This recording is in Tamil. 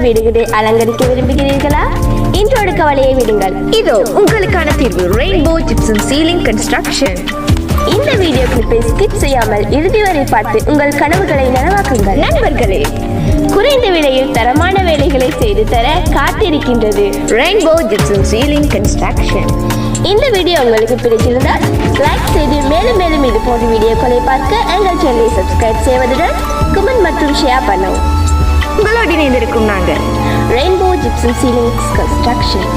வீடுகளை அலங்கரிக்க விரும்புகிறீர்களா? இன்றோடு கவலையை விடுங்கள், இதோ உங்களுக்கான தீர்வு ரெயின்போ ஜிப்சம் சீலிங் கன்ஸ்ட்ரக்ஷன். இந்த வீடியோ கிளிப்பை ஸ்கிப் செய்யாமல் இறுதி வரை பார்த்து உங்கள் கனவுகளை நனவாக்குங்கள். நண்பர்களே, குறைந்த விலையில் தரமான வேலைகளை செய்து தர காத்திருக்கின்றது ரெயின்போ ஜிப்சம் சீலிங் கன்ஸ்ட்ரக்ஷன். இந்த வீடியோ உங்களுக்கு பிடிச்சிருந்தால் லைக் செய்து மேலும் மேலும் இது போன்ற வீடியோக்களை பார்க்க எங்கள் சேனலை சப்ஸ்கிரைப் செய்வதுடன் கமெண்ட் மற்றும் ஷேர் பண்ணவும். உங்களோடு இணைந்திருக்கும் நாங்கள் ரெயின்போ ஜிப்சம் சீலிங் கன்ஸ்ட்ரக்ஷன்.